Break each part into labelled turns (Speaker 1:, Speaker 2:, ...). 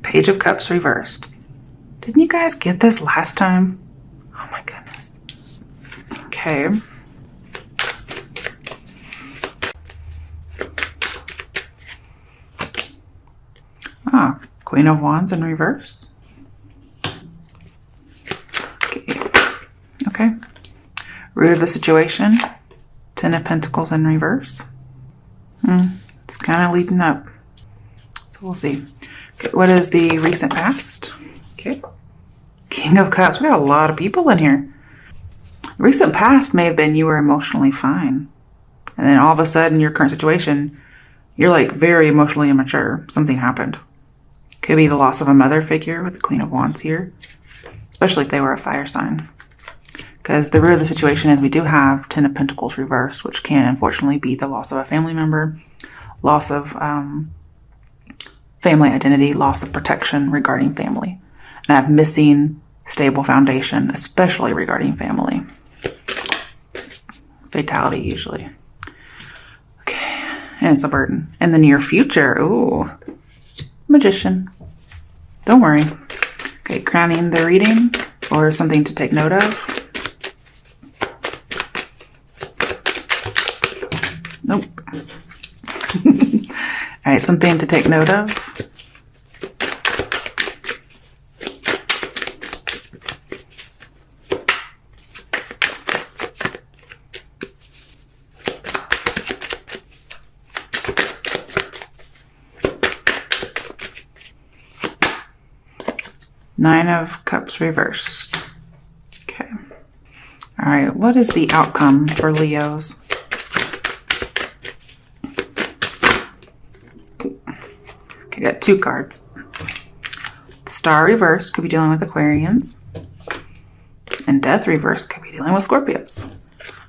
Speaker 1: Page of Cups reversed. Didn't you guys get this last time? Oh my goodness. Okay. Ah, Queen of Wands in reverse. Okay. Root of the situation. Ten of Pentacles in reverse. It's kind of leading up. So we'll see. Okay, what is the recent past? Okay. King of Cups. We got a lot of people in here. Recent past may have been you were emotionally fine. And then all of a sudden, your current situation, you're like very emotionally immature. Something happened. Could be the loss of a mother figure with the Queen of Wands here. Especially if they were a fire sign. Because the root of the situation is we do have Ten of Pentacles reversed, which can unfortunately be the loss of a family member, loss of family identity, loss of protection regarding family. And I have missing stable foundation, especially regarding family. Fatality usually. Okay, and it's a burden. In the near future, ooh, Magician. Don't worry. Okay, crowning the reading or something to take note of. Nope. All right, something to take note of. Nine of Cups reversed. Okay. All right, what is the outcome for Leos? I got two cards. The Star reversed could be dealing with Aquarians. And Death reversed could be dealing with Scorpios.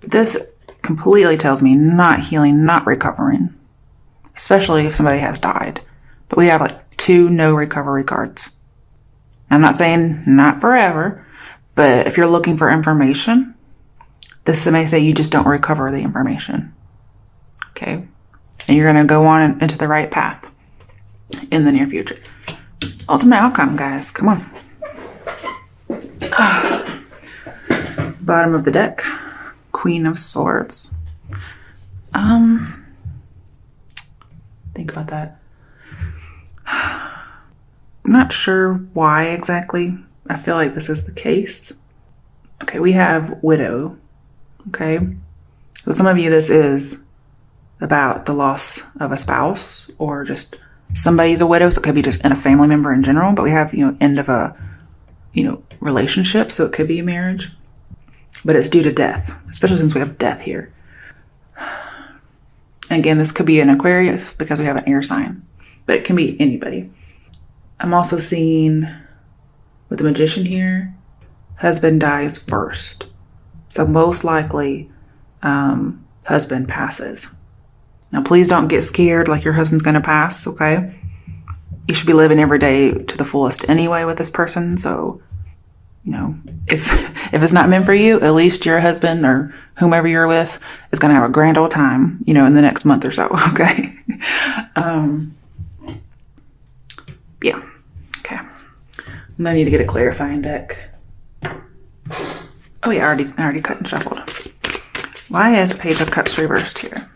Speaker 1: This completely tells me not healing, not recovering. Especially if somebody has died. But we have like two no recovery cards. I'm not saying not forever. But if you're looking for information, this may say you just don't recover the information. Okay? And you're going to go on into the right path in the near future. Ultimate outcome, guys. Come on. Bottom of the deck. Queen of Swords. Think about that. I'm not sure why exactly. I feel like this is the case. Okay, we have Widow. Okay. So some of you, this is about the loss of a spouse or just somebody's a widow, so it could be just in a family member in general, but we have, end of a, relationship, so it could be a marriage, but it's due to death, especially since we have death here. And again, this could be an Aquarius because we have an air sign, but it can be anybody. I'm also seeing with the Magician here, husband dies first. So most likely, husband passes. Now, please don't get scared like your husband's going to pass, okay? You should be living every day to the fullest anyway with this person. So, if it's not meant for you, at least your husband or whomever you're with is going to have a grand old time, in the next month or so, okay? Yeah. Okay. I'm going to need to get a clarifying deck. Oh, yeah, I already cut and shuffled. Why is Page of Cups reversed here?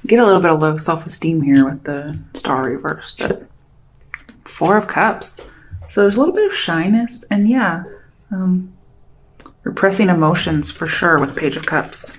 Speaker 1: Get a little bit of low self-esteem here with the Star reversed, but Four of Cups. So there's a little bit of shyness and repressing emotions for sure with Page of Cups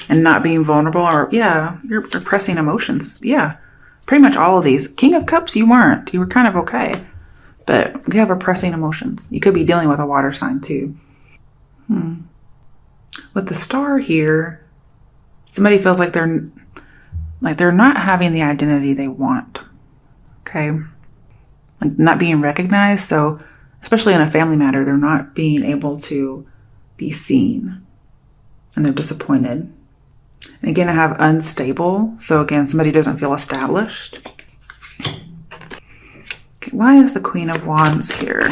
Speaker 1: and not being vulnerable or you're repressing emotions. Yeah, pretty much all of these. King of Cups, you weren't. You were kind of okay, but we have repressing emotions. You could be dealing with a water sign too. With the Star here, somebody feels like they're not having the identity they want. Okay. Like not being recognized. So especially in a family matter, they're not being able to be seen and they're disappointed. And again, I have unstable. So again, somebody doesn't feel established. Why is the Queen of Wands here?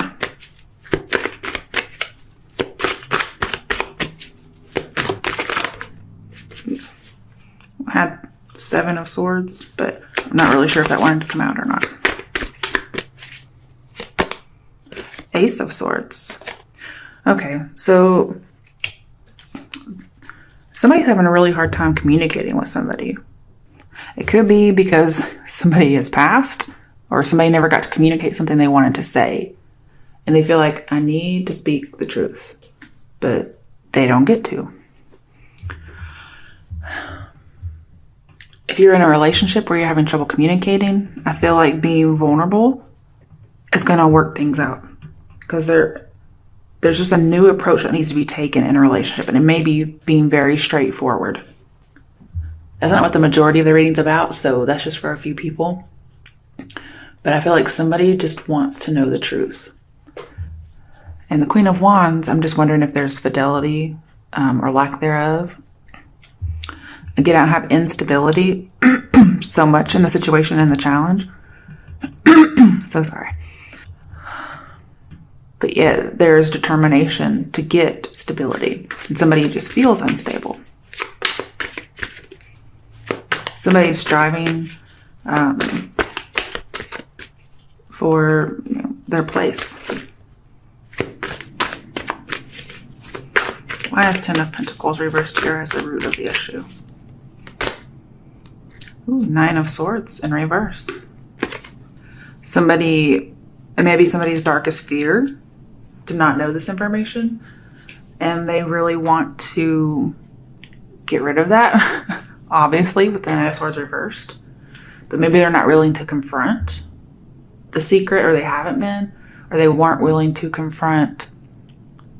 Speaker 1: I had Seven of Swords, but I'm not really sure if that wanted to come out or not. Ace of Swords. Okay, so somebody's having a really hard time communicating with somebody. It could be because somebody has passed, or somebody never got to communicate something they wanted to say. And they feel like, I need to speak the truth, but they don't get to. If you're in a relationship where you're having trouble communicating, I feel like being vulnerable is going to work things out. Because there's just a new approach that needs to be taken in a relationship. And it may be being very straightforward. That's not what the majority of the reading's about, so that's just for a few people. But I feel like somebody just wants to know the truth. And the Queen of Wands, I'm just wondering if there's fidelity or lack thereof. Again, I have instability so much in the situation and the challenge. So sorry. But yeah, there's determination to get stability. And somebody just feels unstable. Somebody's striving for their place. Why is Ten of Pentacles reversed here as the root of the issue? Ooh, Nine of Swords in reverse. Maybe somebody's darkest fear to not know this information, and they really want to get rid of that, obviously, with the Nine of Swords reversed. But maybe they're not willing to confront the secret, or they haven't been, or they weren't willing to confront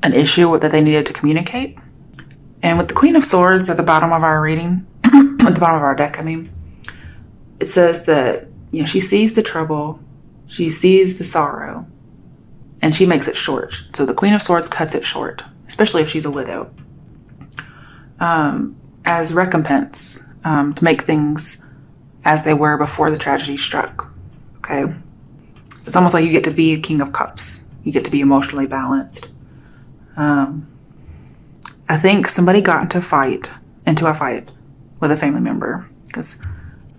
Speaker 1: an issue that they needed to communicate. And with the Queen of Swords at the bottom of our reading, at the bottom of our deck, I mean, it says that, she sees the trouble, she sees the sorrow, and she makes it short. So the Queen of Swords cuts it short, especially if she's a widow, as recompense, to make things as they were before the tragedy struck. Okay? It's almost like you get to be King of Cups. You get to be emotionally balanced. I think somebody got into a fight with a family member, because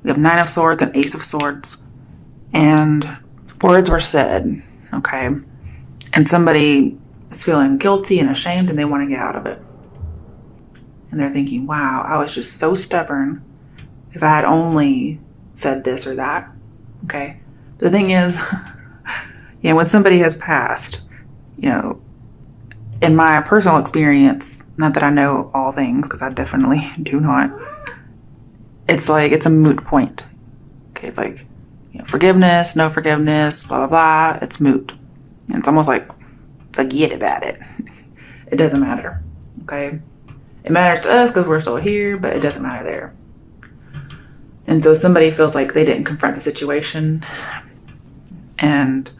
Speaker 1: we have Nine of Swords and Ace of Swords, and words were said, okay? And somebody is feeling guilty and ashamed, and they want to get out of it. And they're thinking, wow, I was just so stubborn. If I had only said this or that, okay? The thing is, when somebody has passed, in my personal experience, not that I know all things, because I definitely do not, it's like, it's a moot point. Okay, it's like, forgiveness, no forgiveness, blah, blah, blah, it's moot. And it's almost like, forget about it. It doesn't matter, okay? It matters to us because we're still here, but it doesn't matter there. And so somebody feels like they didn't confront the situation, and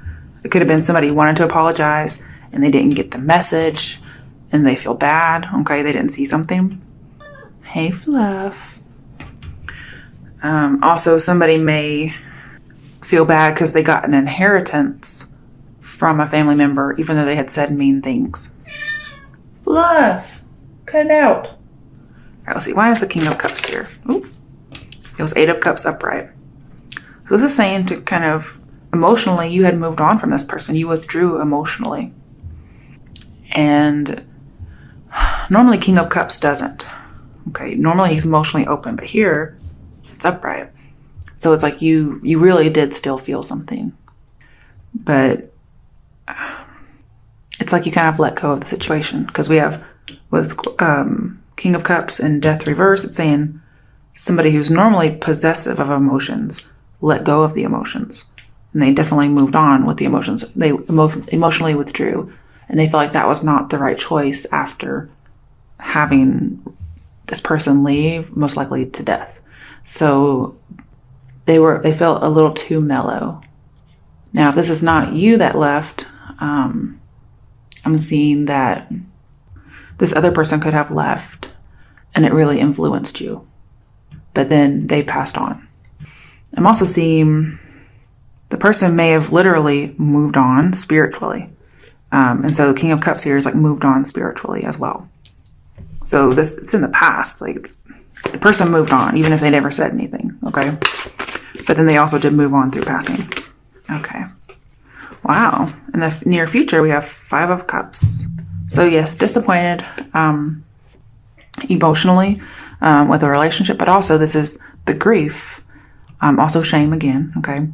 Speaker 1: it could have been somebody who wanted to apologize, and they didn't get the message, and they feel bad, okay? They didn't see something. Hey, Fluff. Also, somebody may feel bad because they got an inheritance from a family member, even though they had said mean things. Fluff, cut it out. All right, let's see. Why is the King of Cups here? Ooh, it was Eight of Cups upright. So this is saying to kind of emotionally, you had moved on from this person. You withdrew emotionally. And normally King of Cups doesn't. Okay, normally he's emotionally open, but here it's upright. So it's like you really did still feel something. But it's like you kind of let go of the situation. Because we have, with King of Cups and Death reverse, it's saying somebody who's normally possessive of emotions let go of the emotions. And they definitely moved on with the emotions. They emotionally withdrew. And they felt like that was not the right choice after having this person leave, most likely to death. So they felt a little too mellow. Now, if this is not you that left, I'm seeing that this other person could have left and it really influenced you. But then they passed on. I'm also seeing the person may have literally moved on spiritually. And so the King of Cups here is like moved on spiritually as well. So it's in the past. Like the person moved on, even if they never said anything. Okay. But then they also did move on through passing. Okay. Wow. In the near future, we have 5 of Cups. So yes, disappointed emotionally with a relationship, but also this is the grief, also shame again, okay,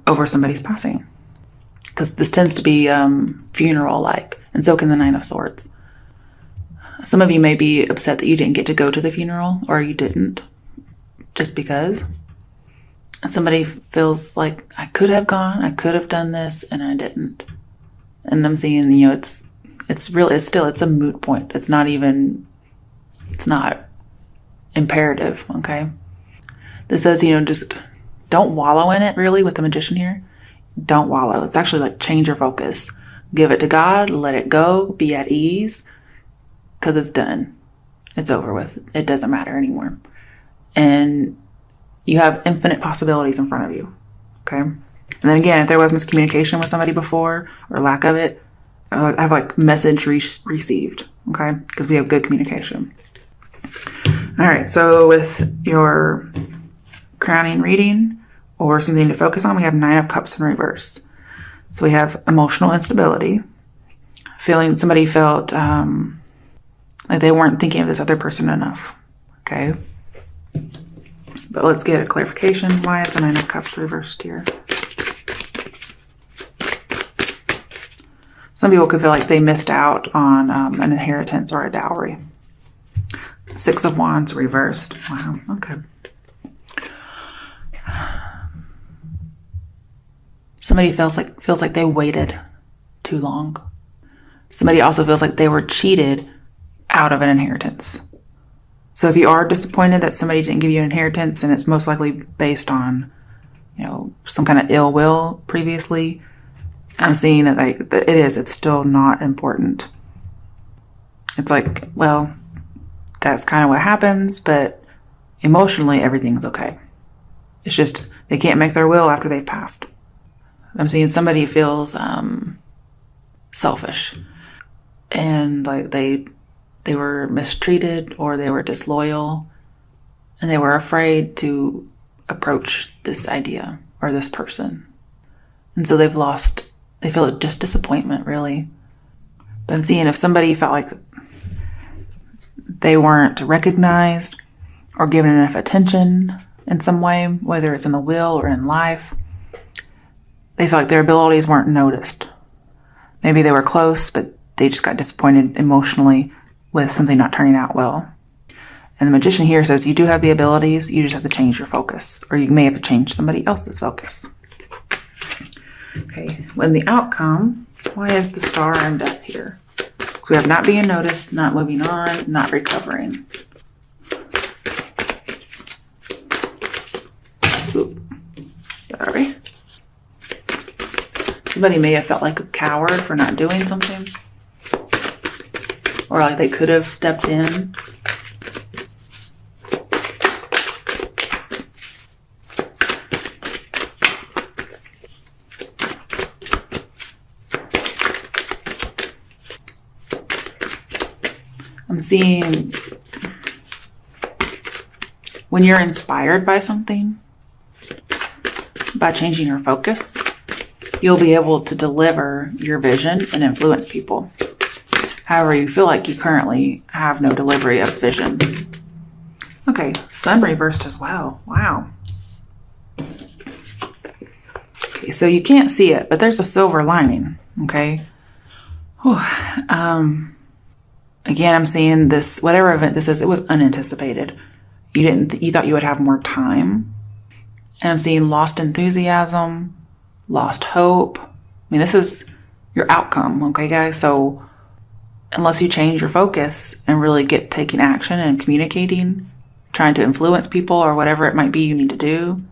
Speaker 1: over somebody's passing. Because this tends to be funeral-like, and so can the Nine of Swords. Some of you may be upset that you didn't get to go to the funeral, or you didn't, just because. And somebody feels like, I could have gone, I could have done this, and I didn't. And I'm seeing, it's a moot point. It's not imperative, okay? This says, just don't wallow in it, really, with the Magician here. Don't wallow. It's actually like change your focus. Give it to God, let it go, be at ease, because it's done. It's over with. It doesn't matter anymore. And you have infinite possibilities in front of you, okay? And then again, if there was miscommunication with somebody before, or lack of it, I have like message received, okay? Because we have good communication. All right, so with your crowning reading or something to focus on, we have 9 of Cups in reverse. So we have emotional instability, somebody felt like they weren't thinking of this other person enough, okay? But let's get a clarification. Why is the 9 of Cups reversed here? Some people could feel like they missed out on an inheritance or a dowry. 6 of Wands reversed. Wow, okay. Somebody feels like they waited too long. Somebody also feels like they were cheated out of an inheritance. So if you are disappointed that somebody didn't give you an inheritance, and it's most likely based on, some kind of ill will previously, I'm seeing that it's still not important. It's like, well, that's kind of what happens, but emotionally everything's okay. It's just they can't make their will after they've passed. I'm seeing somebody feels selfish, and like they were mistreated or they were disloyal, and they were afraid to approach this idea or this person. And so they feel just disappointment, really. But I'm seeing if somebody felt like they weren't recognized or given enough attention in some way, whether it's in the will or in life, they felt like their abilities weren't noticed. Maybe they were close, but they just got disappointed emotionally with something not turning out well. And the Magician here says you do have the abilities, you just have to change your focus, or you may have to change somebody else's focus. Okay, when the outcome, why is the Star and Death here? So we have not being noticed, not moving on, not recovering. Oop, sorry. Somebody may have felt like a coward for not doing something. Or like they could have stepped in. I'm seeing when you're inspired by something, by changing your focus, you'll be able to deliver your vision and influence people. However, you feel like you currently have no delivery of vision. Okay, Sun reversed as well. Wow. Okay, so you can't see it, but there's a silver lining, okay? Whew. Again, I'm seeing this, whatever event this is, it was unanticipated. You thought you would have more time. And I'm seeing lost enthusiasm, lost hope. I mean, this is your outcome, okay, guys? So unless you change your focus and really get taking action and communicating, trying to influence people or whatever it might be you need to do.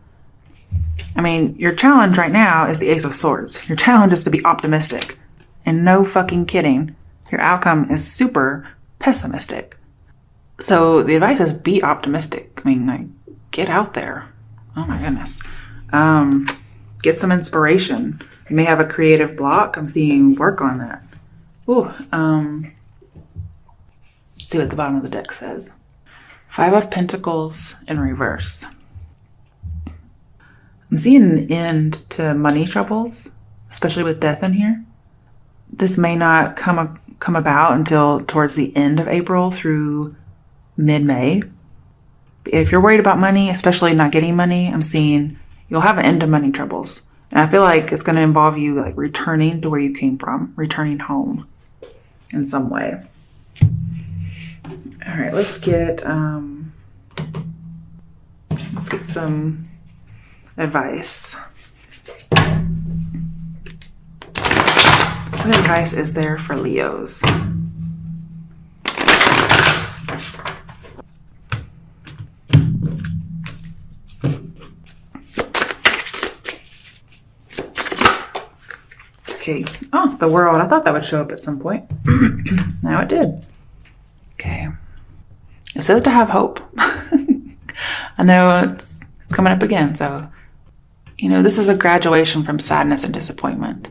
Speaker 1: I mean, your challenge right now is the Ace of Swords. Your challenge is to be optimistic. And no fucking kidding, your outcome is super pessimistic. So the advice is be optimistic. I mean, like, get out there. Oh my goodness. Get some inspiration. You may have a creative block. I'm seeing work on that. Ooh, let's see what the bottom of the deck says. 5 of Pentacles in reverse. I'm seeing an end to money troubles, especially with death in here. This may not come about until towards the end of April through mid-May. If you're worried about money, especially not getting money, I'm seeing you'll have an end to money troubles. And I feel like it's going to involve you like returning to where you came from, returning home in some way. All right, let's get some advice. What advice is there for Leos? Okay. Oh, the World. I thought that would show up at some point. Now it did. Okay. It says to have hope. I know it's coming up again. So, this is a graduation from sadness and disappointment.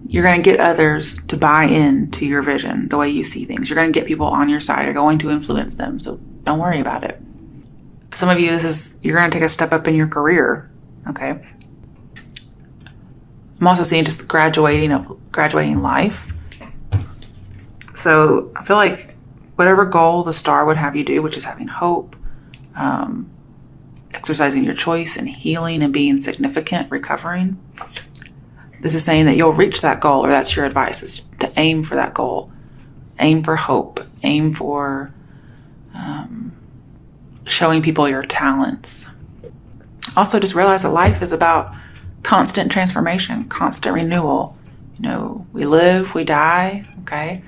Speaker 1: You're going to get others to buy into your vision, the way you see things. You're going to get people on your side. You're going to influence them. So don't worry about it. Some of you, you're going to take a step up in your career. Okay. I'm also seeing just graduating life. So I feel like whatever goal the star would have you do, which is having hope, exercising your choice and healing and being significant, recovering. This is saying that you'll reach that goal, or that's your advice, is to aim for that goal. Aim for hope. Aim for showing people your talents. Also, just realize that life is about constant transformation, constant renewal. We live, we die, okay?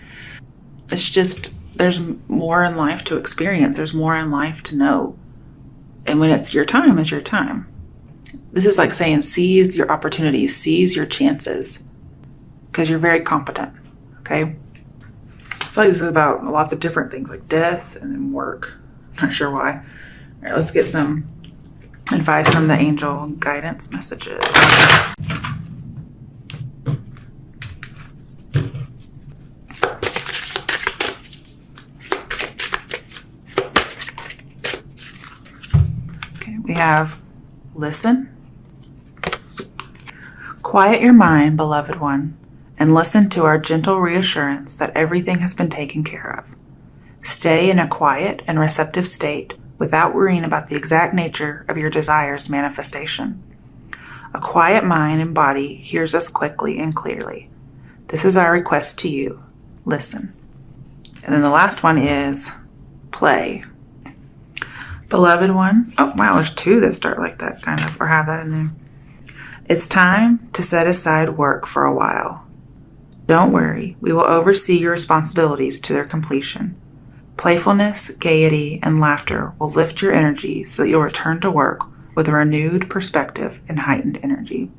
Speaker 1: It's just, there's more in life to experience. There's more in life to know. And when it's your time, it's your time. This is like saying seize your opportunities, seize your chances, because you're very competent, okay? I feel like this is about lots of different things, like death and then work. I'm not sure why. All right, let's get some advice from the angel guidance messages. Okay, we have listen. Quiet your mind, beloved one, and listen to our gentle reassurance that everything has been taken care of. Stay in a quiet and receptive state without worrying about the exact nature of your desire's manifestation. A quiet mind and body hears us quickly and clearly. This is our request to you. Listen. And then the last one is play. Beloved one. Oh, wow, there's 2 that start like that, kind of, or have that in there. It's time to set aside work for a while. Don't worry, we will oversee your responsibilities to their completion. Playfulness, gaiety, and laughter will lift your energy so that you'll return to work with a renewed perspective and heightened energy.